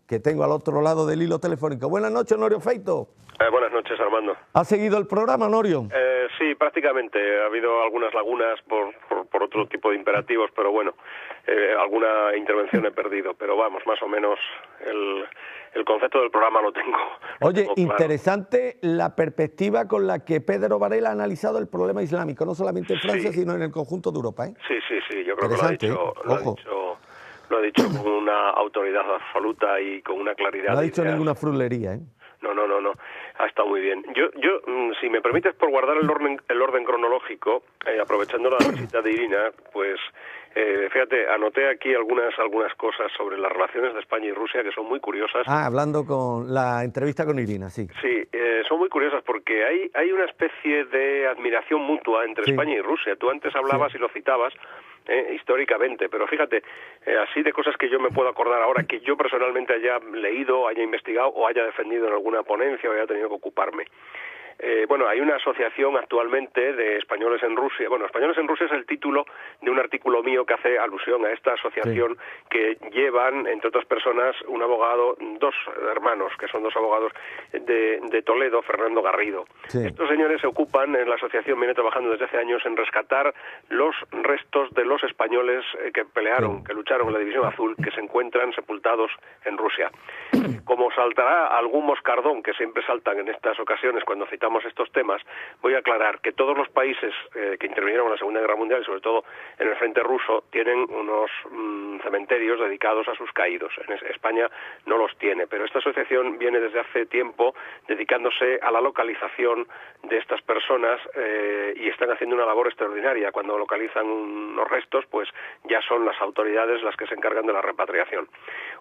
que tengo al otro lado del hilo telefónico. Buenas noches, Honorio Feito. Buenas noches, Armando. ¿Ha seguido el programa, Honorio? Sí, prácticamente. Ha habido algunas lagunas por otro tipo de imperativos, pero bueno, alguna intervención he perdido. Pero vamos, más o menos el concepto del programa lo tengo. Oye, tengo claro. Interesante la perspectiva con la que Pedro Varela ha analizado el problema islámico, no solamente en Francia, sino en el conjunto de Europa, ¿eh? Sí, yo creo que lo ha dicho con una autoridad absoluta y con una claridad. No ha dicho ninguna frulería, ¿eh? No. Ha estado muy bien. Yo, si me permites, por guardar el orden cronológico, aprovechando la visita de Irina, pues fíjate, anoté aquí algunas cosas sobre las relaciones de España y Rusia que son muy curiosas. Hablando con la entrevista con Irina, sí. Sí, son muy curiosas porque hay una especie de admiración mutua entre España y Rusia. Tú antes hablabas y lo citabas históricamente, pero fíjate, así de cosas que yo me puedo acordar ahora, que yo personalmente haya leído, haya investigado o haya defendido en alguna ponencia o haya tenido que ocuparme. Hay una asociación actualmente de españoles en Rusia. Bueno, Españoles en Rusia es el título de un artículo mío que hace alusión a esta asociación que llevan, entre otras personas, un abogado, dos hermanos, que son dos abogados de Toledo, Fernando Garrido. Sí. Estos señores se ocupan, en la asociación viene trabajando desde hace años en rescatar los restos de los españoles que pelearon, que lucharon en la División Azul, que se encuentran sepultados en Rusia. Como saltará algún moscardón, que siempre saltan en estas ocasiones cuando citamos estos temas, voy a aclarar que todos los países que intervinieron en la Segunda Guerra Mundial y sobre todo en el frente ruso tienen unos cementerios dedicados a sus caídos. En España no los tiene, pero esta asociación viene desde hace tiempo dedicándose a la localización de estas personas y están haciendo una labor extraordinaria. Cuando localizan unos restos, pues ya son las autoridades las que se encargan de la repatriación.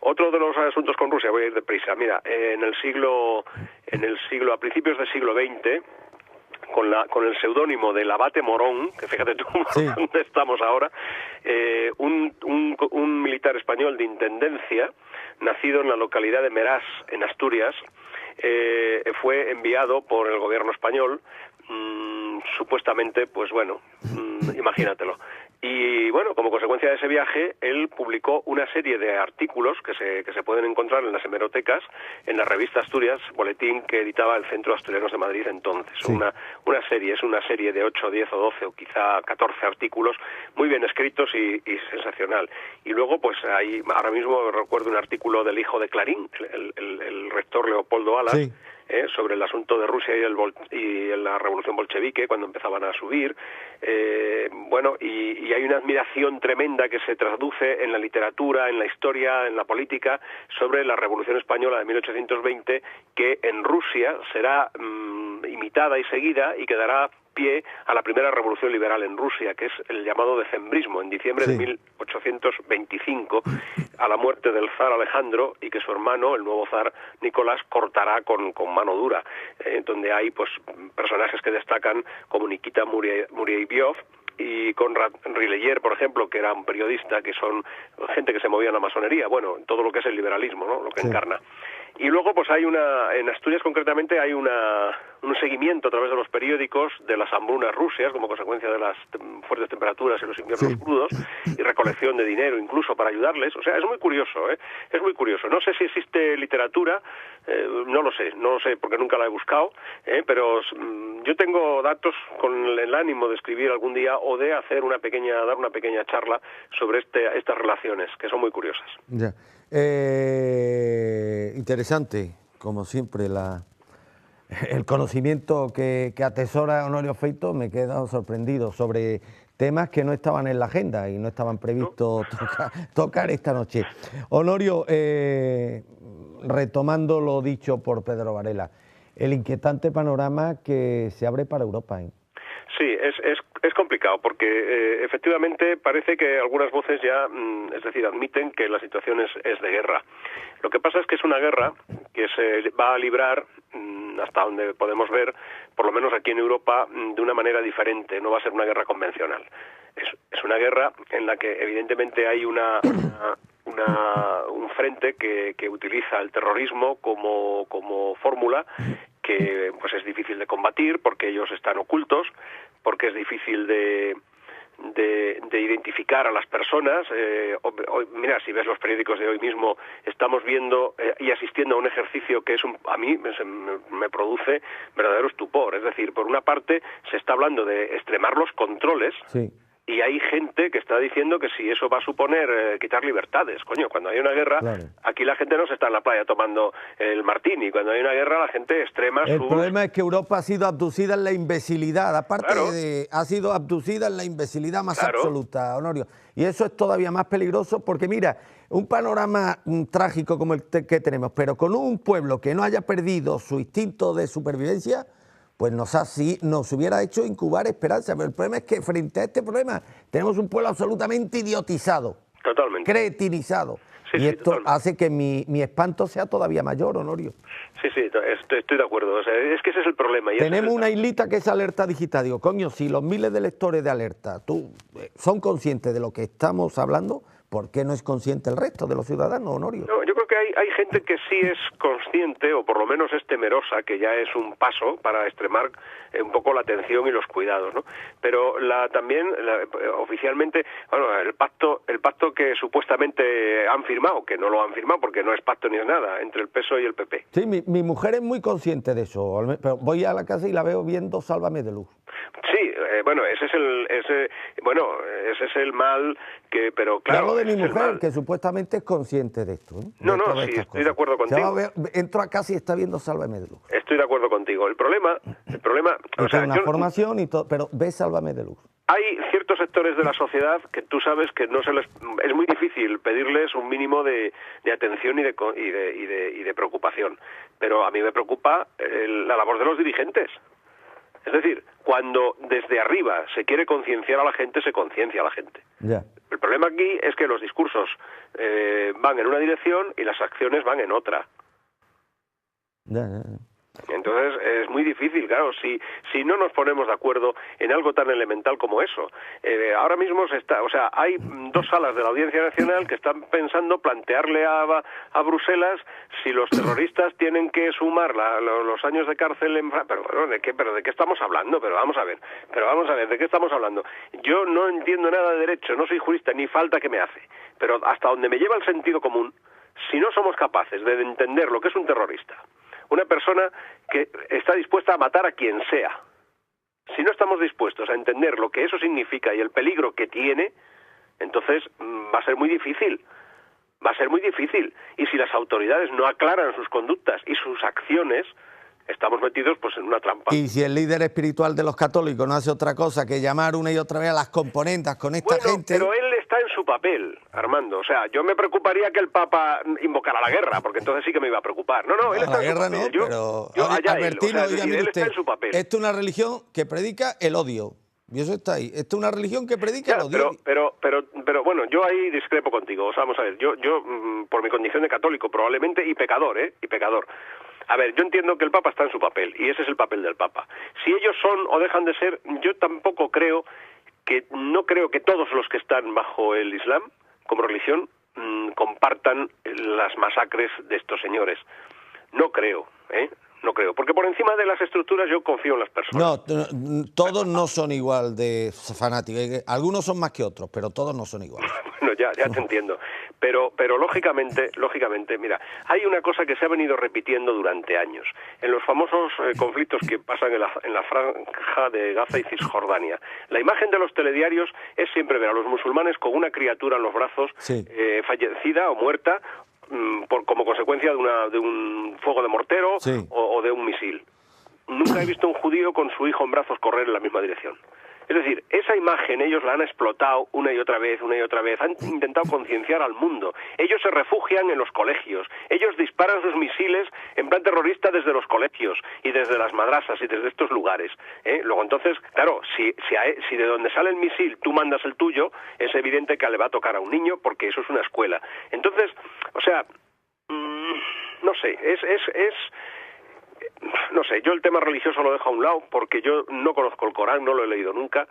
Otro de los asuntos con Rusia, voy a ir deprisa. Mira, a principios del siglo XX, con el seudónimo del Abate Morón, que fíjate tú dónde estamos ahora, un militar español de intendencia, nacido en la localidad de Meraz, en Asturias, fue enviado por el gobierno español, supuestamente, pues bueno, imagínatelo. Y bueno, como consecuencia de ese viaje, él publicó una serie de artículos que se pueden encontrar en las hemerotecas, en la revista Asturias, boletín que editaba el Centro de Asturianos de Madrid entonces. Sí. Es una serie de 8, 10 o 12 o quizá 14 artículos muy bien escritos y sensacional. Y luego, pues ahora mismo recuerdo un artículo del hijo de Clarín, el rector Leopoldo Alas, sobre el asunto de Rusia y la revolución bolchevique, cuando empezaban a subir. Y hay una admiración tremenda que se traduce en la literatura, en la historia, en la política, sobre la Revolución Española de 1820, que en Rusia será imitada y seguida y que dará pie a la primera revolución liberal en Rusia, que es el llamado decembrismo, en diciembre de 1825, a la muerte del zar Alejandro, y que su hermano, el nuevo zar Nicolás, cortará con mano dura, donde hay pues personajes que destacan como Nikita Murieviov y Konrad Rilleyer, por ejemplo, que era un periodista, que son gente que se movía en la masonería, bueno, todo lo que es el liberalismo, ¿no? Lo que encarna. Y luego, pues en Asturias concretamente hay un seguimiento a través de los periódicos de las hambrunas rusias como consecuencia de las fuertes temperaturas y los inviernos crudos, y recolección de dinero incluso para ayudarles. O sea, es muy curioso, es muy curioso. No sé si existe literatura, no lo sé porque nunca la he buscado, pero yo tengo datos con el ánimo de escribir algún día o de dar una pequeña charla sobre estas relaciones, que son muy curiosas. Ya. Interesante, como siempre, el conocimiento que atesora Honorio Feito. Me he quedado sorprendido sobre temas que no estaban en la agenda y no estaban previstos tocar esta noche. Honorio, retomando lo dicho por Pedro Varela, el inquietante panorama que se abre para Europa, ¿eh? Sí, es complicado porque efectivamente parece que algunas voces ya, admiten que la situación es de guerra. Lo que pasa es que es una guerra que se va a librar, hasta donde podemos ver, por lo menos aquí en Europa, de una manera diferente. No va a ser una guerra convencional. Es una guerra en la que evidentemente hay un frente que utiliza el terrorismo como fórmula, que pues es difícil de combatir porque ellos están ocultos, porque es difícil de de identificar a las personas. Mira, si ves los periódicos de hoy mismo, estamos viendo y asistiendo a un ejercicio que a mí me produce verdadero estupor. Es decir, por una parte se está hablando de extremar los controles. Sí. Y hay gente que está diciendo que si eso va a suponer quitar libertades. Coño, cuando hay una guerra, claro, aquí la gente no se está en la playa tomando el martini. Cuando hay una guerra, la gente extrema El problema es que Europa ha sido abducida en la imbecilidad. Aparte ha sido abducida en la imbecilidad más absoluta, Honorio. Y eso es todavía más peligroso porque, mira, un panorama trágico como el que tenemos, pero con un pueblo que no haya perdido su instinto de supervivencia, pues nos hubiera hecho incubar esperanza. Pero el problema es que frente a este problema tenemos un pueblo absolutamente idiotizado. Totalmente. Cretinizado. Y esto hace que mi espanto sea todavía mayor, Honorio. Sí, estoy de acuerdo. O sea, es que ese es el problema. Y tenemos una islita que es Alerta Digital. Digo, coño, si los miles de lectores de Alerta son conscientes de lo que estamos hablando, ¿por qué no es consciente el resto de los ciudadanos, Honorio? No, yo creo que hay gente que sí es consciente, o por lo menos es temerosa, que ya es un paso para extremar un poco la atención y los cuidados, ¿no? Pero también oficialmente, bueno, el pacto que supuestamente han firmado, que no lo han firmado porque no es pacto ni es nada, entre el PSOE y el PP. Sí, mi mujer es muy consciente de eso, pero voy a la casa y la veo viendo Sálvame de Luz. Sí, bueno, ese es el mal que, pero claro. Hablo de mi mujer, que supuestamente es consciente de esto. No, sí, estoy de acuerdo contigo. Entro a casa y está viendo Sálvame de Luz. Estoy de acuerdo contigo. El problema, o sea, una formación y todo, pero ve Sálvame de Luz. Hay ciertos sectores de la sociedad que tú sabes que es muy difícil pedirles un mínimo de atención y de preocupación. Pero a mí me preocupa la labor de los dirigentes. Es decir, cuando desde arriba se quiere concienciar a la gente, se conciencia a la gente. Ya. El problema aquí es que los discursos van en una dirección y las acciones van en otra. Ya. Entonces es muy difícil, claro, si no nos ponemos de acuerdo en algo tan elemental como eso. Ahora mismo hay dos salas de la Audiencia Nacional que están pensando plantearle a Bruselas si los terroristas tienen que sumar los años de cárcel en Francia. Pero bueno, ¿de qué estamos hablando? Pero vamos a ver, ¿de qué estamos hablando? Yo no entiendo nada de derecho, no soy jurista, ni falta que me hace. Pero hasta donde me lleva el sentido común, si no somos capaces de entender lo que es un terrorista, una persona que está dispuesta a matar a quien sea, si no estamos dispuestos a entender lo que eso significa y el peligro que tiene, entonces va a ser muy difícil. Va a ser muy difícil. Y si las autoridades no aclaran sus conductas y sus acciones, estamos metidos pues en una trampa. Y si el líder espiritual de los católicos no hace otra cosa que llamar una y otra vez a las componendas con esta gente... Pero él está en su papel, Armando. O sea, yo me preocuparía que el Papa invocara la guerra, porque entonces sí que me iba a preocupar. No, él está en su papel. Él está en su papel. Esto es una religión que predica el odio. Y eso está ahí. Esto es una religión que predica el odio. Pero bueno, yo ahí discrepo contigo. O sea, vamos a ver, yo por mi condición de católico probablemente, y pecador. A ver, yo entiendo que el Papa está en su papel, y ese es el papel del Papa. Si ellos son o dejan de ser, yo tampoco no creo que todos los que están bajo el Islam como religión compartan las masacres de estos señores. No creo, No creo, porque por encima de las estructuras yo confío en las personas. No, todos no son igual de fanáticos. Algunos son más que otros, pero todos no son iguales. Bueno, ya te entiendo. Pero lógicamente, mira, hay una cosa que se ha venido repitiendo durante años. En los famosos conflictos que pasan en la franja de Gaza y Cisjordania, la imagen de los telediarios es siempre ver a los musulmanes con una criatura en los brazos, sí, fallecida o muerta, como consecuencia de un fuego de mortero, sí, o de un misil. Nunca he visto a un judío con su hijo en brazos correr en la misma dirección. Es decir, esa imagen ellos la han explotado una y otra vez, han intentado concienciar al mundo. Ellos se refugian en los colegios, ellos disparan sus misiles en plan terrorista desde los colegios y desde las madrasas y desde estos lugares. Luego entonces, claro, si de donde sale el misil tú mandas el tuyo, es evidente que le va a tocar a un niño porque eso es una escuela. Entonces, o sea, no sé, no sé, yo el tema religioso lo dejo a un lado porque yo no conozco el Corán, no lo he leído nunca,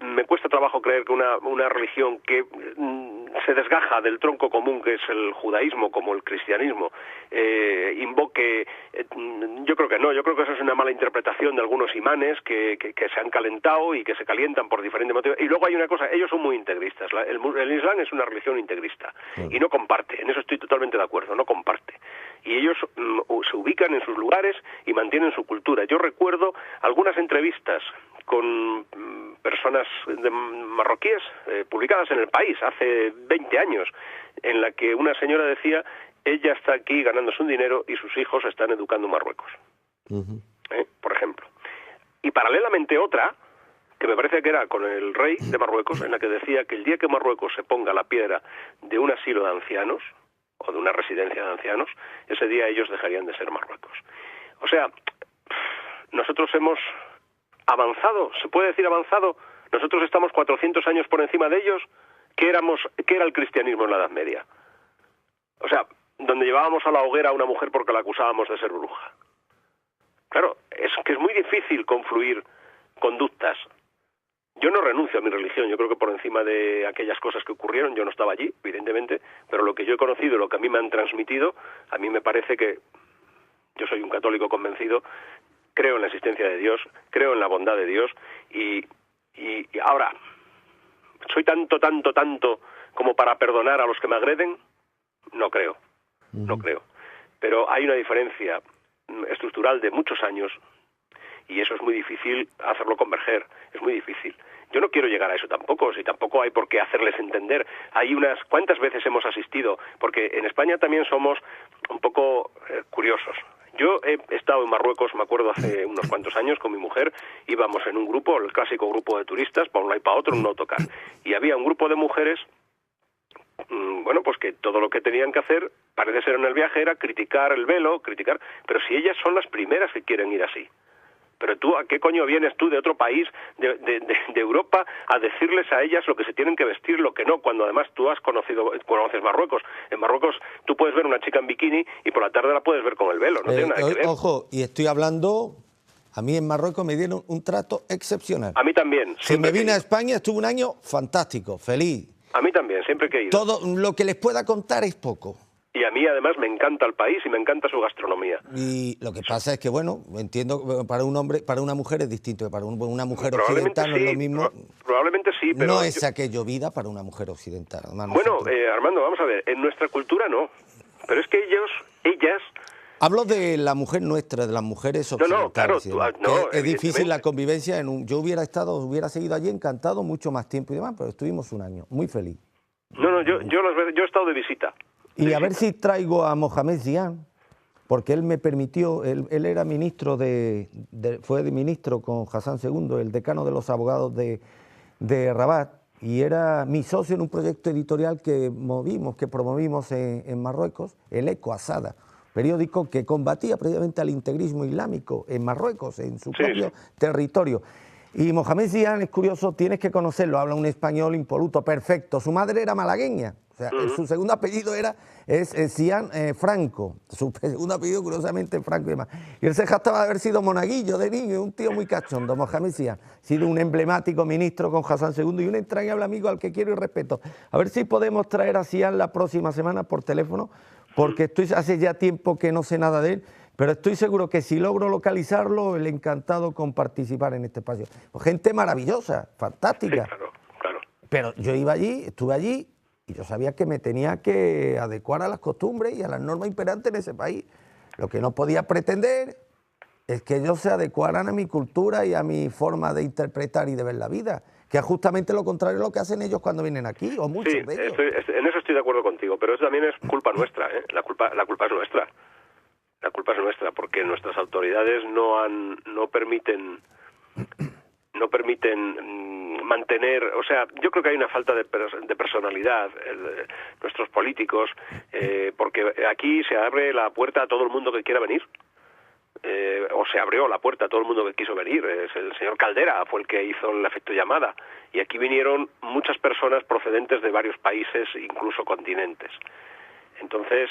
me cuesta trabajo creer que una religión que se desgaja del tronco común que es el judaísmo como el cristianismo invoque, yo creo que no, yo creo que eso es una mala interpretación de algunos imanes que se han calentado y que se calientan por diferentes motivos. Y luego hay una cosa, ellos son muy integristas, el Islam es una religión integrista y no comparte, en eso estoy totalmente de acuerdo, no comparte. Y ellos se ubican en sus lugares y mantienen su cultura. Yo recuerdo algunas entrevistas con personas marroquíes publicadas en El País hace 20 años, en la que una señora decía, ella está aquí ganándose un dinero y sus hijos están educando en Marruecos, por ejemplo. Y paralelamente otra, que me parece que era con el rey de Marruecos, en la que decía que el día que Marruecos se ponga la piedra de un asilo de ancianos, o de una residencia de ancianos, ese día ellos dejarían de ser Marruecos. O sea, nosotros hemos avanzado, ¿se puede decir avanzado? Nosotros estamos 400 años por encima de ellos. ¿Qué era el cristianismo en la Edad Media? O sea, donde llevábamos a la hoguera a una mujer porque la acusábamos de ser bruja. Claro, es que es muy difícil confluir conductas. Yo no renuncio a mi religión, yo creo que por encima de aquellas cosas que ocurrieron, yo no estaba allí, evidentemente, pero lo que yo he conocido, lo que a mí me han transmitido, a mí me parece que yo soy un católico convencido, creo en la existencia de Dios, creo en la bondad de Dios y ahora, ¿soy tanto como para perdonar a los que me agreden? No creo, no creo. Pero hay una diferencia estructural de muchos años y eso es muy difícil hacerlo converger, es muy difícil. Yo no quiero llegar a eso tampoco, si tampoco hay por qué hacerles entender. Hay ¿cuántas veces hemos asistido? Porque en España también somos un poco curiosos. Yo he estado en Marruecos, me acuerdo, hace unos cuantos años con mi mujer, íbamos en un grupo, el clásico grupo de turistas, para un lado y para otro, en un autocar. Y había un grupo de mujeres, bueno, pues que todo lo que tenían que hacer, parece ser en el viaje, era criticar el velo, pero si ellas son las primeras que quieren ir así. Pero tú, ¿a qué coño vienes tú de otro país, de Europa, a decirles a ellas lo que se tienen que vestir, lo que no, cuando además tú conoces Marruecos? En Marruecos tú puedes ver una chica en bikini y por la tarde la puedes ver con el velo, no tiene nada que ver. Ojo, y estoy hablando, a mí en Marruecos me dieron un trato excepcional. A mí también. Si me vine a España estuve un año fantástico, feliz. A mí también, siempre que he ido. Todo lo que les pueda contar es poco. Y a mí además me encanta el país y me encanta su gastronomía. Y lo que pasa es que, bueno, entiendo, para un hombre, para una mujer es distinto, que para una mujer occidental no es lo mismo. Probablemente sí, pero... No es aquello vida para una mujer occidental. Bueno, Armando, vamos a ver, en nuestra cultura no, pero es que ellas... Hablo de la mujer nuestra, de las mujeres occidentales. Es difícil la convivencia. Yo hubiera seguido allí encantado mucho más tiempo y demás, pero estuvimos un año, muy feliz. No, yo he estado de visita. Y a ver si traigo a Mohamed Zian, porque él me permitió, él era ministro fue ministro con Hassan II, el decano de los abogados de Rabat, y era mi socio en un proyecto editorial que promovimos en Marruecos, el Eco Asada, periódico que combatía precisamente al integrismo islámico en Marruecos, en su propio territorio. Y Mohamed Zian, es curioso, tienes que conocerlo, habla un español impoluto, perfecto. Su madre era malagueña, o sea, su segundo apellido es Zian Franco, su segundo apellido curiosamente Franco y demás. Y él se jactaba de haber sido monaguillo de niño, un tío muy cachondo, Mohamed Zian. Ha sido un emblemático ministro con Hassan II y un entrañable amigo al que quiero y respeto. A ver si podemos traer a Zian la próxima semana por teléfono, porque hace ya tiempo que no sé nada de él, pero estoy seguro que si logro localizarlo, el encantado con participar en este espacio. Gente maravillosa, fantástica. Sí, claro. Pero yo estuve allí y yo sabía que me tenía que adecuar a las costumbres y a las normas imperantes en ese país. Lo que no podía pretender es que ellos se adecuaran a mi cultura y a mi forma de interpretar y de ver la vida, que es justamente lo contrario de lo que hacen ellos cuando vienen aquí, o muchos de ellos. En eso estoy de acuerdo contigo, pero eso también es culpa nuestra, ¿eh? La culpa es nuestra. La culpa es nuestra, porque nuestras autoridades no permiten mantener, o sea, yo creo que hay una falta de personalidad nuestros políticos, porque aquí se abre la puerta a todo el mundo que quiera venir, o se abrió la puerta a todo el mundo que quiso venir. El señor Caldera fue el que hizo el efecto llamada, y aquí vinieron muchas personas procedentes de varios países, incluso continentes. Entonces,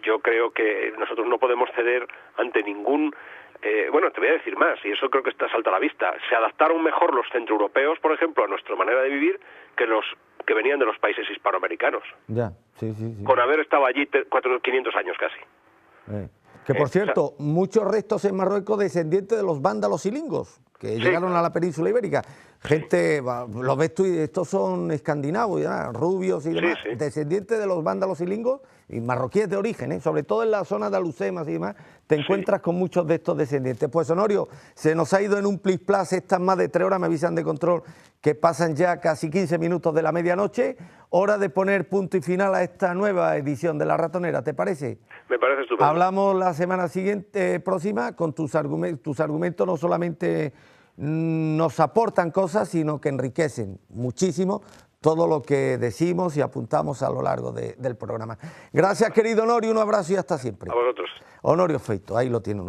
yo creo que nosotros no podemos ceder ante ningún bueno, te voy a decir más, y eso creo que está salta a la vista. Se adaptaron mejor los centroeuropeos, por ejemplo, a nuestra manera de vivir que los que venían de los países hispanoamericanos. Ya, sí. Con haber estado allí 500 años casi. Que por cierto, muchos restos en Marruecos descendientes de los vándalos ilingos, que llegaron a la península ibérica. Gente, los ves tú, y estos son escandinavos, ya, rubios y demás, descendientes de los vándalos ilingos y marroquíes de origen, sobre todo en la zona de Alucemas y demás, te encuentras con muchos de estos descendientes. Pues Honorio, se nos ha ido en un plis-plas estas más de 3 horas, me avisan de control que pasan ya casi 15 minutos de la medianoche, hora de poner punto y final a esta nueva edición de La Ratonera, ¿te parece? Me parece estupendo. Hablamos la semana siguiente, próxima, con tus argumentos no solamente nos aportan cosas, sino que enriquecen muchísimo todo lo que decimos y apuntamos a lo largo del programa. Gracias, querido Honorio, un abrazo y hasta siempre. A vosotros. Honorio Feito, ahí lo tienen.